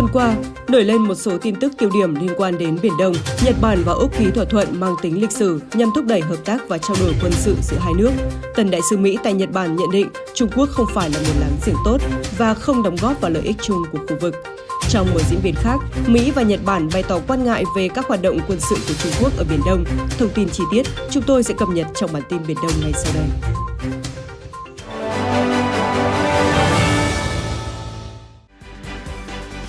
Tuần qua, nổi lên một số tin tức tiêu điểm liên quan đến Biển Đông. Nhật Bản và Úc ký thỏa thuận mang tính lịch sử nhằm thúc đẩy hợp tác và trao đổi quân sự giữa hai nước. Tân đại sứ Mỹ tại Nhật Bản nhận định Trung Quốc không phải là một láng giềng tốt và không đóng góp vào lợi ích chung của khu vực. Trong một diễn biến khác, Mỹ và Nhật Bản bày tỏ quan ngại về các hoạt động quân sự của Trung Quốc ở Biển Đông. Thông tin chi tiết chúng tôi sẽ cập nhật trong bản tin Biển Đông ngay sau đây.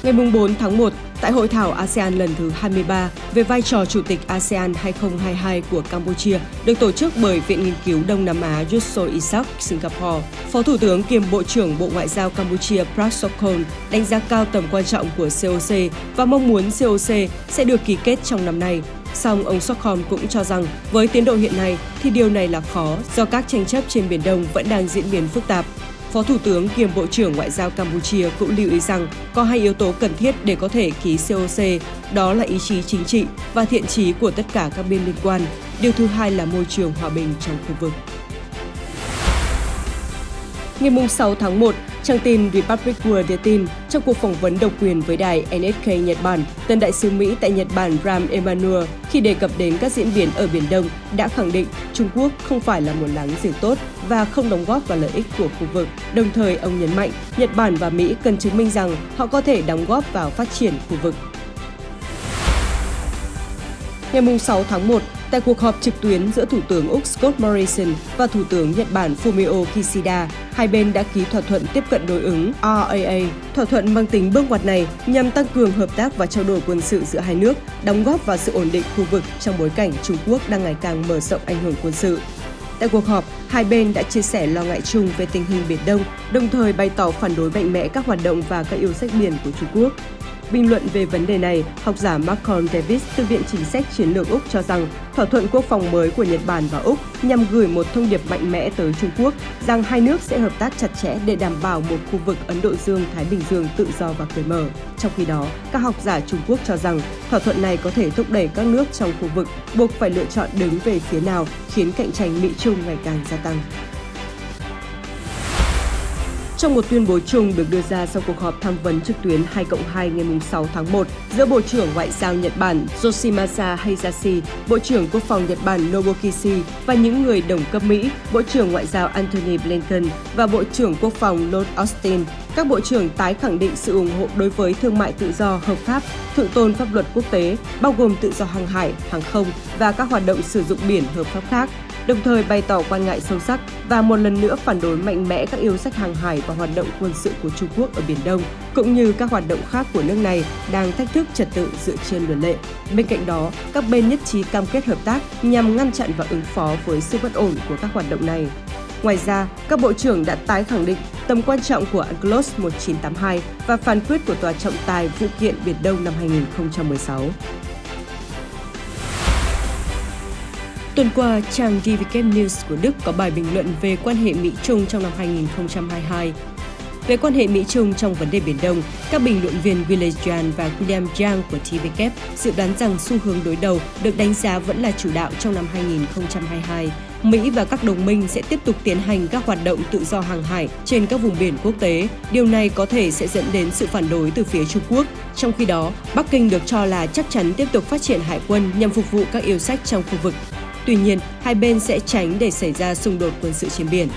Ngày 4 tháng 1, tại Hội thảo ASEAN lần thứ 23 về vai trò Chủ tịch ASEAN 2022 của Campuchia được tổ chức bởi Viện Nghiên cứu Đông Nam Á Yusof Ishak, Singapore, Phó Thủ tướng kiêm Bộ trưởng Bộ Ngoại giao Campuchia Prak Sokhonn đánh giá cao tầm quan trọng của COC và mong muốn COC sẽ được ký kết trong năm nay. Song ông Sokhonn cũng cho rằng với tiến độ hiện nay thì điều này là khó do các tranh chấp trên Biển Đông vẫn đang diễn biến phức tạp. Phó Thủ tướng kiêm Bộ trưởng Ngoại giao Campuchia cũng lưu ý rằng có hai yếu tố cần thiết để có thể ký COC, đó là ý chí chính trị và thiện chí của tất cả các bên liên quan. Điều thứ hai là môi trường hòa bình trong khu vực. Ngày 6 tháng 1, trang tin Republic World đưa tin, trong cuộc phỏng vấn độc quyền với đài NHK Nhật Bản, Tân đại sứ Mỹ tại Nhật Bản Rahm Emanuel khi đề cập đến các diễn biến ở Biển Đông đã khẳng định Trung Quốc không phải là một láng giềng tốt và không đóng góp vào lợi ích của khu vực. Đồng thời, ông nhấn mạnh Nhật Bản và Mỹ cần chứng minh rằng họ có thể đóng góp vào phát triển khu vực. Ngày 6 tháng 1, tại cuộc họp trực tuyến giữa Thủ tướng Úc Scott Morrison và Thủ tướng Nhật Bản Fumio Kishida, hai bên đã ký thỏa thuận tiếp cận đối ứng RAA. Thỏa thuận mang tính bước ngoặt này nhằm tăng cường hợp tác và trao đổi quân sự giữa hai nước, đóng góp vào sự ổn định khu vực trong bối cảnh Trung Quốc đang ngày càng mở rộng ảnh hưởng quân sự. Tại cuộc họp, hai bên đã chia sẻ lo ngại chung về tình hình Biển Đông, đồng thời bày tỏ phản đối mạnh mẽ các hoạt động và các yêu sách biển của Trung Quốc. Bình luận về vấn đề này, học giả Malcolm Davis từ Viện Chính sách Chiến lược Úc cho rằng thỏa thuận quốc phòng mới của Nhật Bản và Úc nhằm gửi một thông điệp mạnh mẽ tới Trung Quốc rằng hai nước sẽ hợp tác chặt chẽ để đảm bảo một khu vực Ấn Độ Dương-Thái Bình Dương tự do và cởi mở. Trong khi đó, các học giả Trung Quốc cho rằng thỏa thuận này có thể thúc đẩy các nước trong khu vực buộc phải lựa chọn đứng về phía nào, khiến cạnh tranh Mỹ-Trung ngày càng gia tăng. Trong một tuyên bố chung được đưa ra sau cuộc họp tham vấn trực tuyến 2+2 ngày 6 tháng 1 giữa Bộ trưởng Ngoại giao Nhật Bản Yoshimasa Hayashi, Bộ trưởng Quốc phòng Nhật Bản Nobuo Kishi và những người đồng cấp Mỹ, Bộ trưởng Ngoại giao Antony Blinken và Bộ trưởng Quốc phòng Lloyd Austin, các bộ trưởng tái khẳng định sự ủng hộ đối với thương mại tự do, hợp pháp, thượng tôn pháp luật quốc tế, bao gồm tự do hàng hải, hàng không và các hoạt động sử dụng biển hợp pháp khác, đồng thời bày tỏ quan ngại sâu sắc và một lần nữa phản đối mạnh mẽ các yêu sách hàng hải và hoạt động quân sự của Trung Quốc ở Biển Đông, cũng như các hoạt động khác của nước này đang thách thức trật tự dựa trên luật lệ. Bên cạnh đó, các bên nhất trí cam kết hợp tác nhằm ngăn chặn và ứng phó với sự bất ổn của các hoạt động này. Ngoài ra, các bộ trưởng đã tái khẳng định tầm quan trọng của UNCLOS 1982 và phán quyết của Tòa trọng tài vụ kiện Biển Đông năm 2016. Tuần qua, trang Die Welt News của Đức có bài bình luận về quan hệ Mỹ-Trung trong năm 2022. Về quan hệ Mỹ-Trung trong vấn đề Biển Đông, các bình luận viên William Jan và William Yang của TVK dự đoán rằng xu hướng đối đầu được đánh giá vẫn là chủ đạo trong năm 2022. Mỹ và các đồng minh sẽ tiếp tục tiến hành các hoạt động tự do hàng hải trên các vùng biển quốc tế. Điều này có thể sẽ dẫn đến sự phản đối từ phía Trung Quốc. Trong khi đó, Bắc Kinh được cho là chắc chắn tiếp tục phát triển hải quân nhằm phục vụ các yêu sách trong khu vực. Tuy nhiên, hai bên sẽ tránh để xảy ra xung đột quân sự trên biển.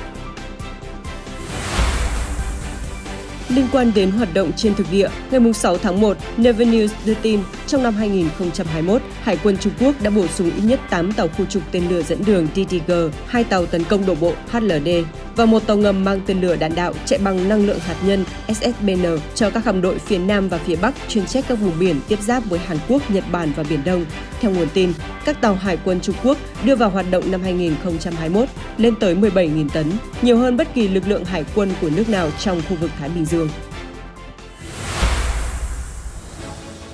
Liên quan đến hoạt động trên thực địa, ngày 6 tháng 1, Naver News đưa tin trong năm 2021, Hải quân Trung Quốc đã bổ sung ít nhất 8 tàu khu trục tên lửa dẫn đường DDG, 2 tàu tấn công đổ bộ HLD và 1 tàu ngầm mang tên lửa đạn đạo chạy bằng năng lượng hạt nhân SSBN cho các hạm đội phía Nam và phía Bắc chuyên trách các vùng biển tiếp giáp với Hàn Quốc, Nhật Bản và Biển Đông. Theo nguồn tin, các tàu Hải quân Trung Quốc đưa vào hoạt động năm 2021 lên tới 17.000 tấn, nhiều hơn bất kỳ lực lượng hải quân của nước nào trong khu vực Thái Bình Dương.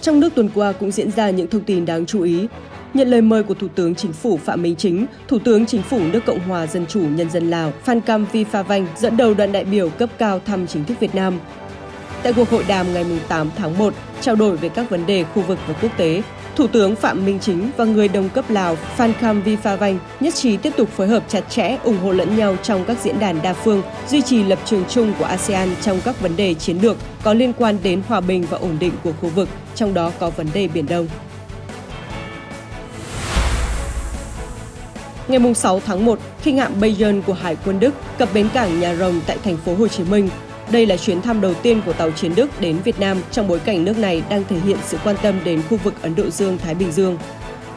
Trong nước tuần qua cũng diễn ra những thông tin đáng chú ý. Nhận lời mời của Thủ tướng Chính phủ Phạm Minh Chính, Thủ tướng Chính phủ nước Cộng hòa Dân chủ Nhân dân Lào Phan Cam Viphavanh dẫn đầu đoàn đại biểu cấp cao thăm chính thức Việt Nam. Tại cuộc hội đàm ngày 8 tháng 1, trao đổi về các vấn đề khu vực và quốc tế, Thủ tướng Phạm Minh Chính và người đồng cấp Lào Phan Kham Viphavanh nhất trí tiếp tục phối hợp chặt chẽ, ủng hộ lẫn nhau trong các diễn đàn đa phương, duy trì lập trường chung của ASEAN trong các vấn đề chiến lược có liên quan đến hòa bình và ổn định của khu vực, trong đó có vấn đề Biển Đông. Ngày 6 tháng 1, khinh hạm Bayern của Hải quân Đức cập bến cảng Nhà Rồng tại thành phố Hồ Chí Minh. Đây là chuyến thăm đầu tiên của tàu chiến Đức đến Việt Nam trong bối cảnh nước này đang thể hiện sự quan tâm đến khu vực Ấn Độ Dương-Thái Bình Dương.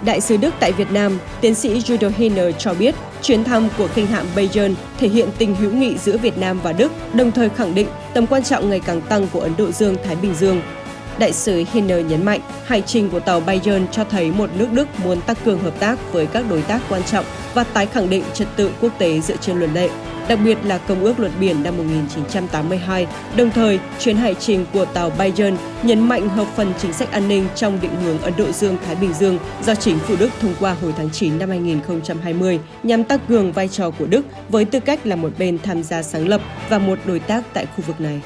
Đại sứ Đức tại Việt Nam, tiến sĩ Judo Hiner cho biết, chuyến thăm của khinh hạm Bayern thể hiện tình hữu nghị giữa Việt Nam và Đức, đồng thời khẳng định tầm quan trọng ngày càng tăng của Ấn Độ Dương-Thái Bình Dương. Đại sứ Hiner nhấn mạnh, hành trình của tàu Bayern cho thấy một nước Đức muốn tăng cường hợp tác với các đối tác quan trọng và tái khẳng định trật tự quốc tế dựa trên luật lệ, đặc biệt là Công ước Luật Biển năm 1982. Đồng thời, chuyến hành trình của tàu Bayern nhấn mạnh hợp phần chính sách an ninh trong định hướng Ấn Độ Dương-Thái Bình Dương do chính phủ Đức thông qua hồi tháng 9 năm 2020 nhằm tăng cường vai trò của Đức với tư cách là một bên tham gia sáng lập và một đối tác tại khu vực này.